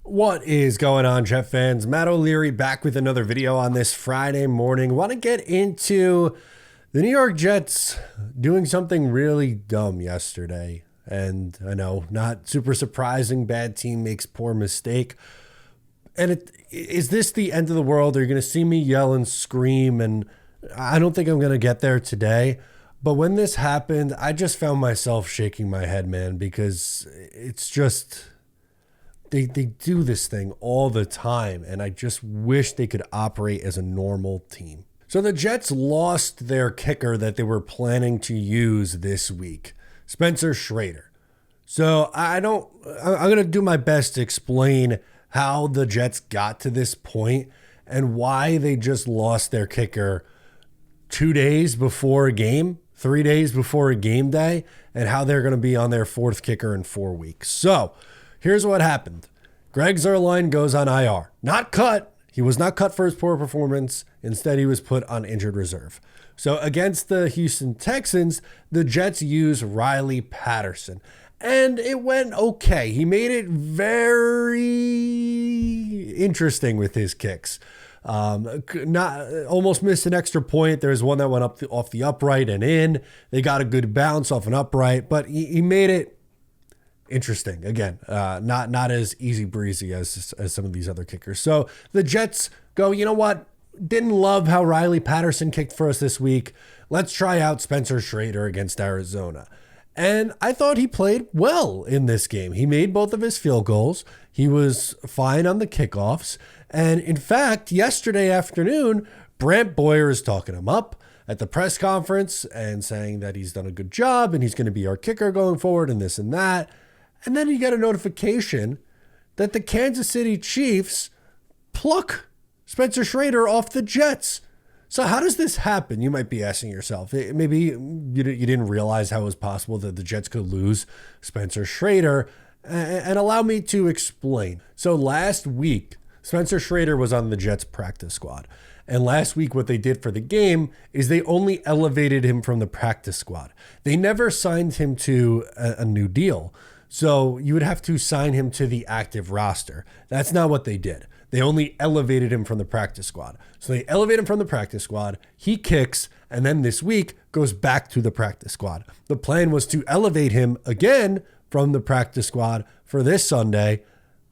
What is going on, Jet fans? Matt O'Leary back with another video on this Friday morning. Want to get into the New York Jets doing something really dumb yesterday. And I know, not super surprising, bad team makes poor mistake. And is this the end of the world? Are you going to see me yell and scream? And I don't think I'm going to get there today. But when this happened, I just found myself shaking my head, man, because it's just... They do this thing all the time, and I just wish they could operate as a normal team. So the Jets lost their kicker that they were planning to use this week, Spencer Schrader. So I'm going to do my best to explain how the Jets got to this point and why they just lost their kicker 2 days before a game, 3 days before a game day, and how they're going to be on their fourth kicker in 4 weeks. So here's what happened. Greg Zuerlein goes on IR. Not cut. He was not cut for his poor performance. Instead, he was put on injured reserve. So against the Houston Texans, the Jets use Riley Patterson. And it went okay. He made it very interesting with his kicks. Almost missed an extra point. There's one that went up off the upright and in. They got a good bounce off an upright, but he made it interesting. Again, not as easy breezy as some of these other kickers. So the Jets go, you know what? Didn't love how Riley Patterson kicked for us this week. Let's try out Spencer Schrader against Arizona. And I thought he played well in this game. He made both of his field goals. He was fine on the kickoffs. And in fact, yesterday afternoon, Brant Boyer is talking him up at the press conference and saying that he's done a good job and he's going to be our kicker going forward and this and that. And then you get a notification that the Kansas City Chiefs pluck Spencer Schrader off the Jets. So how does this happen? You might be asking yourself. Maybe you didn't realize how it was possible that the Jets could lose Spencer Schrader. And allow me to explain. So last week, Spencer Schrader was on the Jets practice squad. And last week, what they did for the game is they only elevated him from the practice squad. They never signed him to a new deal. So you would have to sign him to the active roster. That's not what they did. They only elevated him from the practice squad. So they elevate him from the practice squad. He kicks, and then this week goes back to the practice squad. The plan was to elevate him again from the practice squad for this Sunday.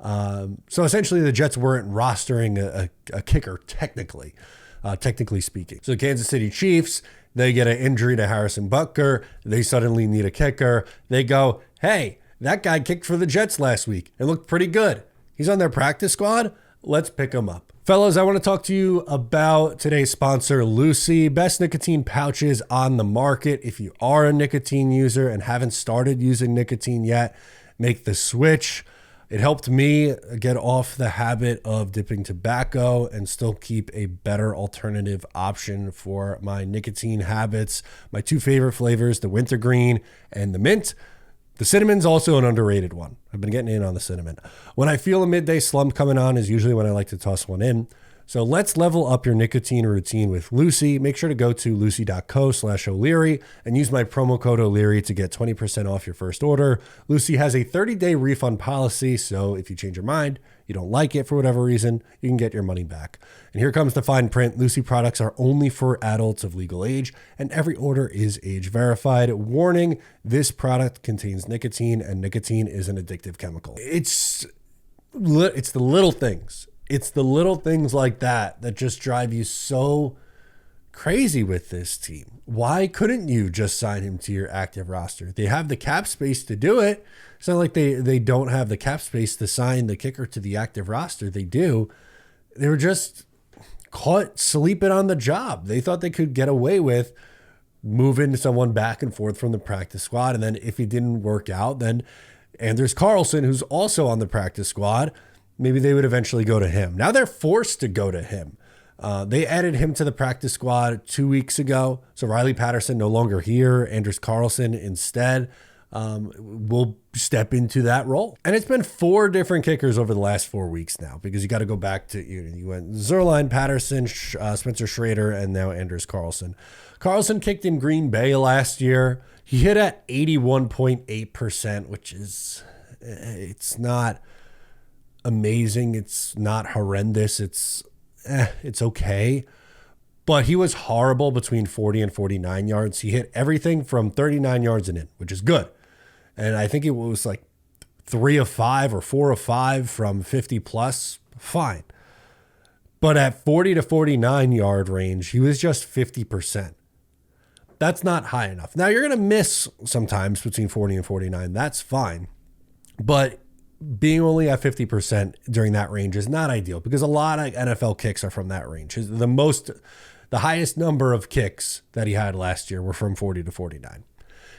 So essentially the Jets weren't rostering a kicker technically speaking. So the Kansas City Chiefs, they get an injury to Harrison Butker. They suddenly need a kicker. They go, hey, that guy kicked for the Jets last week. It looked pretty good. He's on their practice squad. Let's pick him up. Fellas, I want to talk to you about today's sponsor, Lofi. Best nicotine pouches on the market. If you are a nicotine user and haven't started using nicotine yet, make the switch. It helped me get off the habit of dipping tobacco and still keep a better alternative option for my nicotine habits. My two favorite flavors, the wintergreen and the mint. The cinnamon's also an underrated one. I've been getting in on the cinnamon. When I feel a midday slump coming on is usually when I like to toss one in. So let's level up your nicotine routine with Lofi. Make sure to go to lucy.co/O'Leary and use my promo code O'Leary to get 20% off your first order. Lofi has a 30-day refund policy, so if you change your mind, you don't like it for whatever reason, you can get your money back. And here comes the fine print. Lofi products are only for adults of legal age, and every order is age verified. Warning, this product contains nicotine, and nicotine is an addictive chemical. It's the little things. It's the little things like that that just drive you so crazy with this team. Why couldn't you just sign him to your active roster? They have the cap space to do it. It's not like they don't have the cap space to sign the kicker to the active roster. They do. They were just caught sleeping on the job. They thought they could get away with moving someone back and forth from the practice squad. And then if it didn't work out, then Anders Carlson, who's also on the practice squad, maybe they would eventually go to him. Now they're forced to go to him. They added him to the practice squad 2 weeks ago. So Riley Patterson no longer here. Anders Carlson instead will step into that role. And it's been 4 different kickers over the last 4 weeks now, because you got to go back to, you went Zuerlein, Patterson, Spencer Schrader, and now Anders Carlson. Carlson kicked in Green Bay last year. He hit at 81.8%, which is, it's not amazing. It's not horrendous. It's okay. But he was horrible between 40 and 49 yards. He hit everything from 39 yards and in, which is good. And I think it was like 3 of 5 or 4 of 5 from 50 plus. Fine. But at 40 to 49 yard range, he was just 50%. That's not high enough. Now, you're going to miss sometimes between 40 and 49. That's fine. But being only at 50% during that range is not ideal because a lot of NFL kicks are from that range. The highest number of kicks that he had last year were from 40 to 49.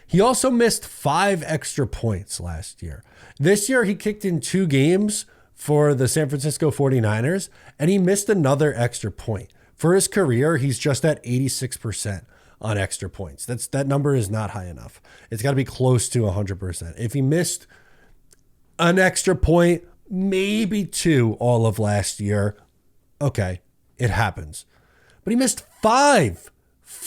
He also missed 5 extra points last year. This year, he kicked in 2 games for the San Francisco 49ers, and he missed another extra point. For his career, he's just at 86% on extra points. That number is not high enough. It's got to be close to 100%. If he missed an extra point, maybe 2 all of last year, okay, it happens. But he missed 5.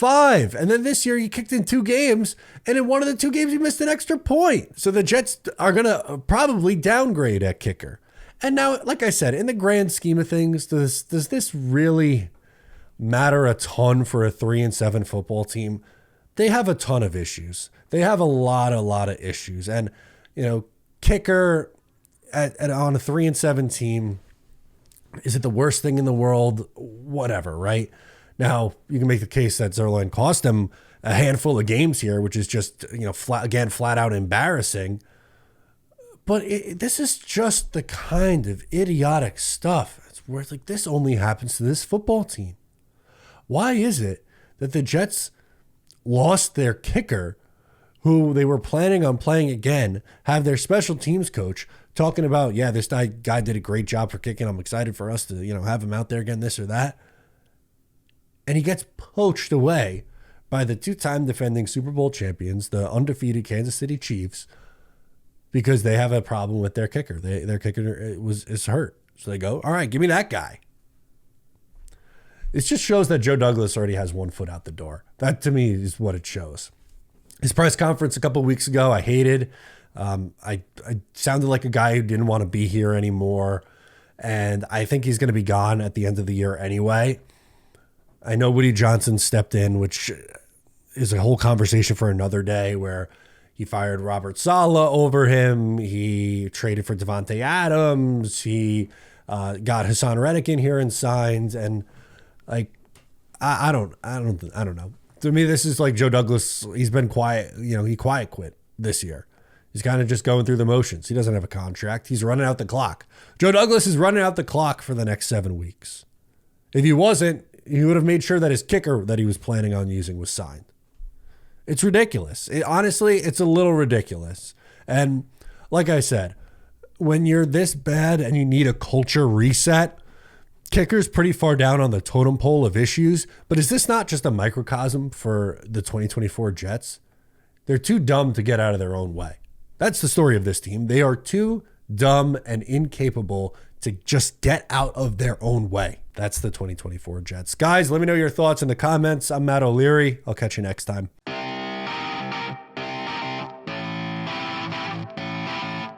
And then this year he kicked in 2 games, and in one of the 2 games he missed an extra point. So the Jets are going to probably downgrade at kicker. And now, like I said, in the grand scheme of things, does this really matter a ton for a 3-7 football team? They have a ton of issues. They have a lot of issues. And, kicker on a 3-7 team, is it the worst thing in the world? Whatever, right? Now, you can make the case that Zerline cost him a handful of games here, which is just, flat out embarrassing. But this is just the kind of idiotic stuff. It's where it's like, this only happens to this football team. Why is it that the Jets lost their kicker, who they were planning on playing again, have their special teams coach talking about, yeah, this guy did a great job for kicking. I'm excited for us to, have him out there again, this or that. And he gets poached away by the 2-time defending Super Bowl champions, the undefeated Kansas City Chiefs, because they have a problem with their kicker. Their kicker is hurt. So they go, all right, give me that guy. It just shows that Joe Douglas already has 1 foot out the door. That, to me, is what it shows. His press conference a couple of weeks ago, I hated. I sounded like a guy who didn't want to be here anymore. And I think he's going to be gone at the end of the year anyway. I know Woody Johnson stepped in, which is a whole conversation for another day, where he fired Robert Saleh over him. He traded for Devontae Adams. He got Hassan Reddick in here and signed. And I don't know. To me, this is like Joe Douglas. He's been quiet. He quiet quit this year. He's kind of just going through the motions. He doesn't have a contract. He's running out the clock. Joe Douglas is running out the clock for the next 7 weeks. If he wasn't, he would have made sure that his kicker that he was planning on using was signed. It's ridiculous. Honestly, it's a little ridiculous. And like I said, when you're this bad and you need a culture reset, kicker's pretty far down on the totem pole of issues. But is this not just a microcosm for the 2024 Jets? They're too dumb to get out of their own way. That's the story of this team. They are too dumb and incapable to just get out of their own way. That's the 2024 Jets. Guys, let me know your thoughts in the comments. I'm Matt O'Leary. I'll catch you next time.